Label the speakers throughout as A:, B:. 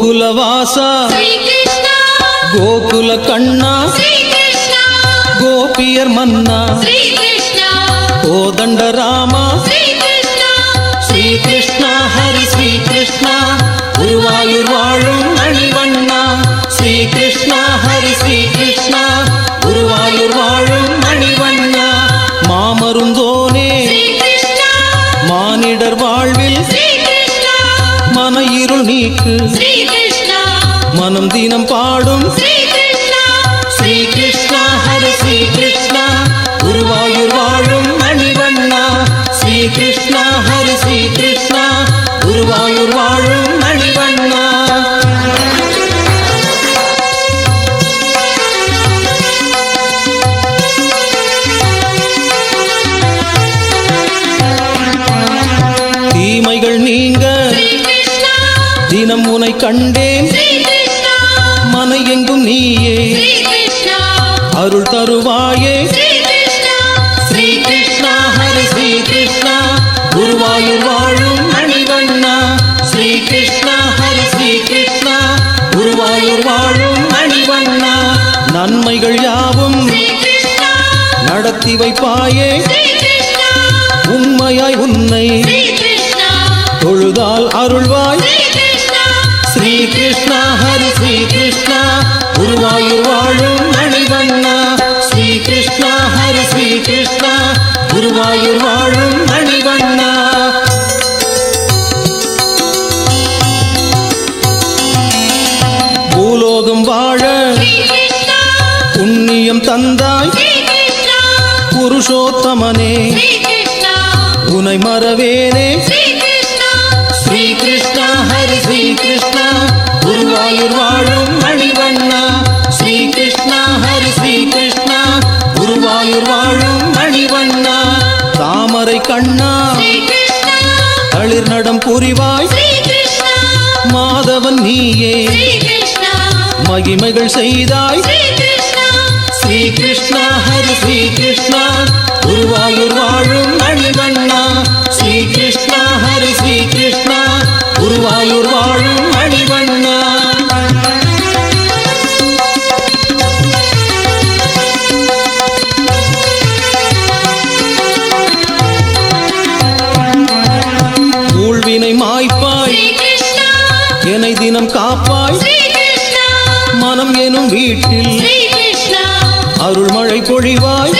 A: கோகுலவாசா கோகுல கண்ணா கோபியர் மன்னா கோதண்ட ராமா ஸ்ரீ கிருஷ்ணா ஹரி ஸ்ரீ கிருஷ்ணா குருவாயூர் வாழும் மணிவண்ணா ஸ்ரீ கிருஷ்ணா ஹரி ஸ்ரீ கிருஷ்ணா குருவாயூர் வாழும் மணிவண்ணா மாமருந்தோனே மானிடர் வாழ்வில் மன இருள் நீக்கு மனம் தினம் பாடும் ஸ்ரீ கிருஷ்ணா ஹரி ஸ்ரீ கிருஷ்ணா குருவாயூர் வாழும் மணிவண்ணா ஸ்ரீ கிருஷ்ணா ஹரி ஸ்ரீ கிருஷ்ணா குருவாயூர் வாழும் மணிவண்ணா தீமைகள் நீங்க தினம் உனை கண்டேன் மன எங்கும் நீயே அருள் தருவாயே ஸ்ரீ கிருஷ்ணா ஹரி ஸ்ரீ கிருஷ்ணா குருவாயூர் வாழும் மணிவண்ணா ஸ்ரீ கிருஷ்ணா ஹரி ஸ்ரீ கிருஷ்ணா குருவாயூர் வாழும் மணிவண்ணா நன்மைகள் யாவும் நடத்தி வைப்பாயே உண்மையாய் உன்னை தொழுதால் அருள்வாய் ஸ்ரீ கிருஷ்ணா ஹரி ஸ்ரீ கிருஷ்ணா குருவாயூர் வாழும் மணிவண்ணா ஸ்ரீ கிருஷ்ணா ஹரி ஸ்ரீ கிருஷ்ணா குருவாயூர் வாழும் மணிவண்ணா பூலோகம் வாழ புண்ணியம் தந்தாய் புருஷோத்தமனே உனை மறவேனே ஸ்ரீ கிருஷ்ணா ஹரி ஸ்ரீ கிருஷ்ணா குருவாயூர் வாழும் மணிவண்ணா ஸ்ரீ கிருஷ்ணா ஹரி ஸ்ரீ கிருஷ்ணா குருவாயூர் வாழும் மணிவண்ணா தாமரை கண்ணா தளிர் நடம் புரிவாய் மாதவன் நீயே மகிமைகள் செய்தாய் ஸ்ரீ கிருஷ்ணா ஹரி ஸ்ரீ கிருஷ்ணா குருவாயூர் வாழும் மணிவண்ணா ஸ்ரீ கிருஷ்ணா ஹரி ஸ்ரீ கிருஷ்ணா குருவாயூர் வாழும் மணிவண்ணா ஊழ்வினை மாய்ப்பாய் என்னை தினம் காப்பாய் மனம் எனும் வீட்டில் அருள்மழை பொழிவாய்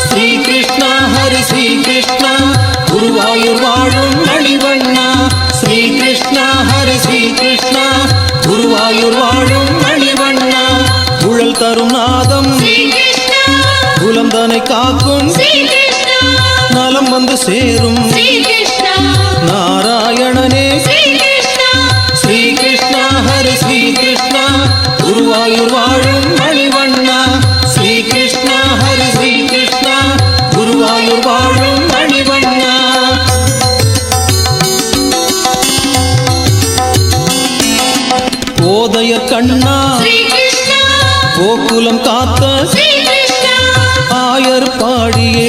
A: ஸ்ரீ கிருஷ்ணா ஹரி ஸ்ரீ கிருஷ்ணா குருவாயூர் வாழும் மணிவண்ணா ஸ்ரீ கிருஷ்ணா ஹரி ஸ்ரீ கிருஷ்ணா குருவாயூர் வாழும் மணிவண்ணா குழல் தரும் நாதம் குலந்தனை காக்கும் நலம் வந்து சேரும் நாராயணனே ஸ்ரீ கிருஷ்ணா ஹரி ஸ்ரீ கிருஷ்ணா குருவாயூர் வாழும் மணிவண்ணா ஸ்ரீ கிருஷ்ணா ஹரி ஸ்ரீ கிருஷ்ணா குருவாயூர் வாழும் மணிவண்ணா கோதைய கண்ணா கோகுலம் காத்த ஆயர் பாடியே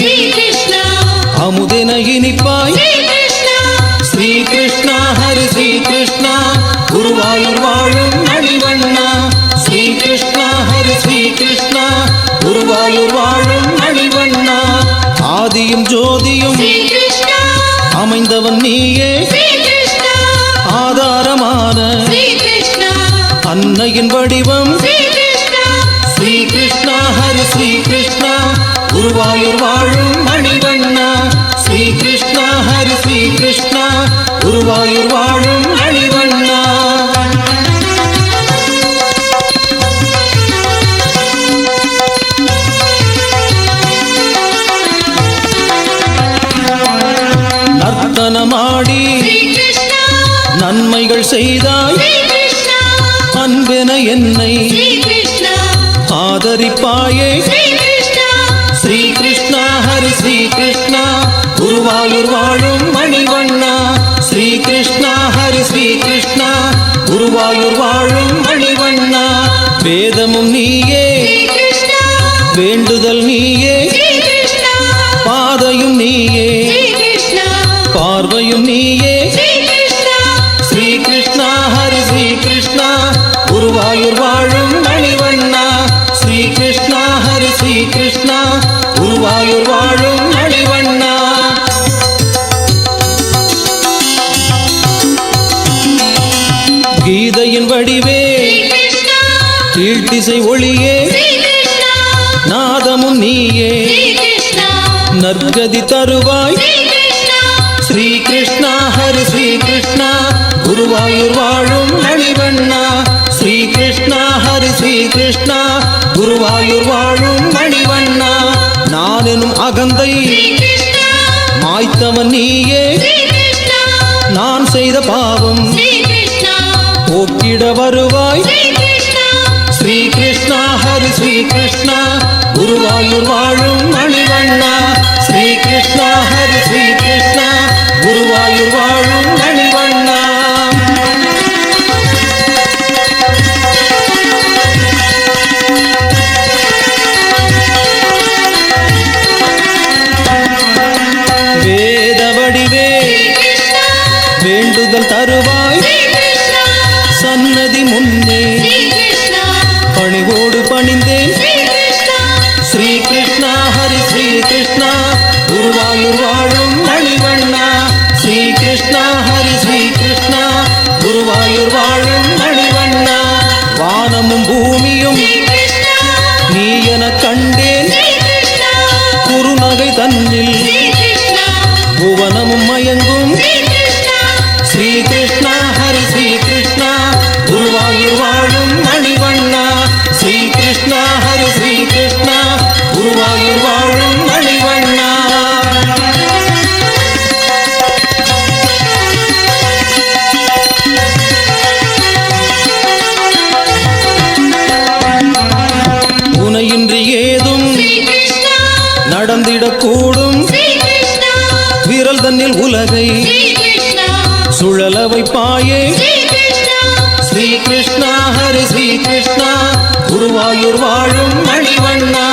A: அமுதென இனிப்பாய் ஸ்ரீ கிருஷ்ணா ஹரி ஸ்ரீ கிருஷ்ணா குருவாயூர் வாழும் மணிவண்ணா ஸ்ரீ கிருஷ்ணா ஹரி ஸ்ரீ கிருஷ்ணா குருவாயூர் வாழும் மணிவண்ணா ஆதியும் ஜோதியும் அமைந்தவன் நீயே ஆதாரமான அன்னையின் வடிவம் ஸ்ரீ கிருஷ்ணா ஹரி ஸ்ரீ கிருஷ்ணா குருவாயூர் வாழும் மணிவண்ணா ஸ்ரீ கிருஷ்ணா ஹரி ஸ்ரீ கிருஷ்ணா குருவாயூர் வாழும் மணிவண்ணா நர்த்தனமாடி நன்மைகள் செய்தாய் அன்பென என்னை ஆதரிப்பாயே ஸ்ரீ கிருஷ்ணா ஹரி ஸ்ரீ கிருஷ்ணா குருவாயூர் வாழும் மணிவண்ணா ஸ்ரீ கிருஷ்ணா ஹரி ஸ்ரீ கிருஷ்ணா குருவாயூர் வாழும் மணிவண்ணா வேதமும் நீயே வேண்டுதல் நீயே பாதையும் நீயே பார்வையும் நீயே ஸ்ரீ கிருஷ்ணா ஹரி ஸ்ரீ கிருஷ்ணா குருவாயூர் வாழும் மணிவண்ணா. கீதையின் வடிவே கீழ்த்திசை ஒளியே நாதமும் நீயே நற்கதி தருவாய் ஸ்ரீ கிருஷ்ணா ஹரி ஸ்ரீ கிருஷ்ணா குருவாயூர் வாழும் மணிவண்ணா. ஸ்ரீ கிருஷ்ணா ஹரி ஸ்ரீ கிருஷ்ணா குருவாயூர் வாழும் மணிவண்ணா. நான் எனும் அகந்தை மாய்த்தவன் நீயே நான் செய்த பாவம் போக்கிட வருவாய் ஸ்ரீ கிருஷ்ணா ஹரி ஸ்ரீ கிருஷ்ணா குருவாயூர் வாழும் மணிவண்ணா. ஸ்ரீ கிருஷ்ணா ஹரி ஸ்ரீ கிருஷ்ணா குருவாயூர் வாழும் மணிவண்ணா. வேத வடிவே வேண்டுதல் தருவாய் சன்னதி முன்னே பணிவோடு பணிந்தேன் ஸ்ரீ கிருஷ்ணா ஹரி ஸ்ரீ கிருஷ்ணா குருவாயூர் வாழும் மணிவண்ணா. ஸ்ரீ கிருஷ்ணா ஹரி ஸ்ரீ கிருஷ்ணா குருவாயூர் வாழும் மணிவண்ணா. வானமும் பூமியும் நீ என கண்டேன் குருநகை தன்னில் புவனமும் மயங்கும் ஸ்ரீ கிருஷ்ணா ஹரி ஸ்ரீ கிருஷ்ணா குருவாயூர் வாழும் மணிவண்ணா. ஸ்ரீ கிருஷ்ணா ஹரி ஸ்ரீ கிருஷ்ணா குருவாயூர் வாழும் மணிவண்ணா. உனையின்றி ஏதும் நடந்திடக்கூடும் விரல் தன்னில் உலகை சுழல வைப்பாயே ஸ்ரீ கிருஷ்ணா ஹரி ஸ்ரீ கிருஷ்ணா குருவாயூர் வாழும் மணிவண்ணா.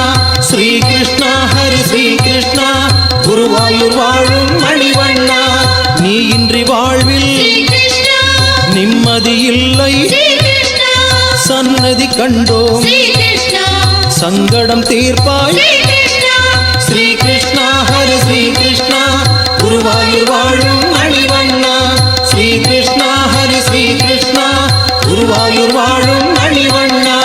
A: ஸ்ரீ கிருஷ்ணா ஹரி ஸ்ரீ கிருஷ்ணா குருவாயூர் வாழும் மணிவண்ணா. நீ இன்றி வாழ்வில் நிம்மதி இல்லை சன்னதி கண்டோம் சங்கடம் தீர்ப்பாய் ஸ்ரீ கிருஷ்ணா ஹரி ஸ்ரீ கிருஷ்ணா குருவாயூர் வாழும் மணிவண்ணா. ஸ்ரீ கிருஷ்ணா ஹரி ஸ்ரீ கிருஷ்ணா குருவாயூர் வாழும் மணிவண்ணா.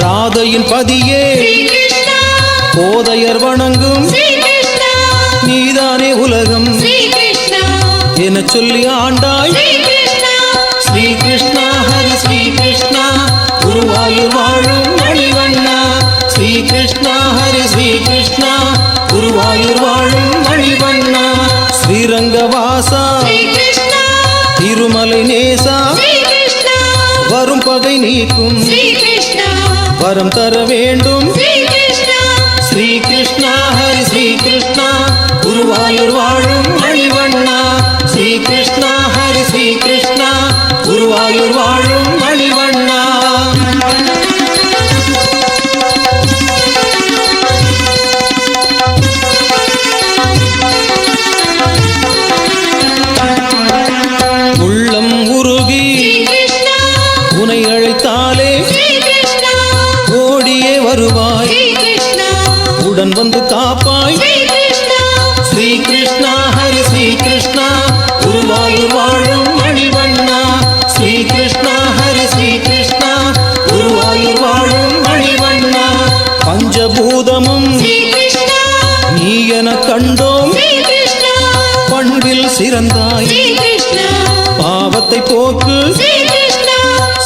A: ராதையின் பதியே போதையர் வணங்கும் நீதானே உலகம் என சொல்லி ஆண்டாய் ஸ்ரீ கிருஷ்ணா ஹரி ஸ்ரீ கிருஷ்ணா குருவாயூர் வாழும் மணிவண்ணா. ஸ்ரீ கிருஷ்ணா ஹரி ஸ்ரீ கிருஷ்ணா குருவாயூர் வாழும் மணிவண்ணா. ஸ்ரீரங்கவாசா திருமலை நேசா வரும் பகை நீக்கும் வரம் தர வேண்டும் ஸ்ரீ கிருஷ்ணா ஹரி ஸ்ரீ கிருஷ்ணா குருவாயூர் வாழும் மணிவண்ணா. ஸ்ரீ கிருஷ்ணா ஹரி ஸ்ரீ கிருஷ்ணா குருவாயூர் வாழும் மணிவண்ணா. உள்ளம் உருகி உனை அழைத்தாலே ஓடியே வருவாய் உடன் வந்து காப்பாய் ஸ்ரீ கிருஷ்ணா ஹரி ஸ்ரீ கிருஷ்ணா குருவாயூர் வாழும் மணிவண்ணா. ஸ்ரீ கிருஷ்ணா ஹரி ஸ்ரீ கிருஷ்ணா குருவாயூர் வாழும் மணிவண்ணா. பஞ்சபூதமும் நீ என கண்டோம் பண்பில் சிறந்தாய் பாவத்தை போக்கு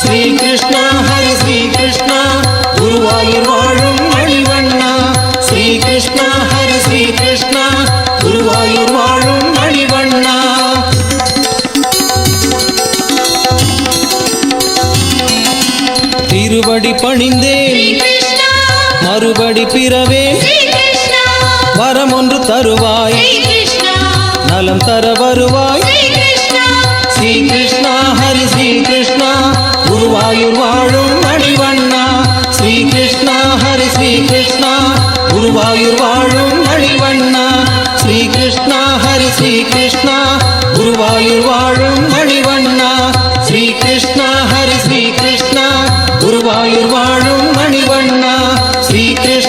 A: ஸ்ரீ கிருஷ்ணா ஹரி ஸ்ரீ கிருஷ்ணா குருவாயூர் வாழும் மணிவண்ணா. ஸ்ரீ கிருஷ்ணா ஹரி ஸ்ரீ கிருஷ்ணா குருவாயூர் வாழும் மணிவண்ணா. திருவடி பணிந்தேன் மறுபடி பிறவே வரம் ஒன்று தருவாய் நலம் தர வருவாய் ஸ்ரீ கிருஷ்ணா ஹரி ஸ்ரீ கிருஷ்ணா குருவாயூர் வாழும் மணிவண்ணா. ஸ்ரீ கிருஷ்ணா ஹரி ஸ்ரீ கிருஷ்ணா குருவாயூர் வாழும் மணிவண்ணா. ஸ்ரீ கிருஷ்ணா ஹரி ஸ்ரீ கிருஷ்ணா குருவாயூர் வாழும் மணிவண்ணா. ஸ்ரீ கிருஷ்ணா ஹரி ஸ்ரீ கிருஷ்ணா கிருஷ்ணா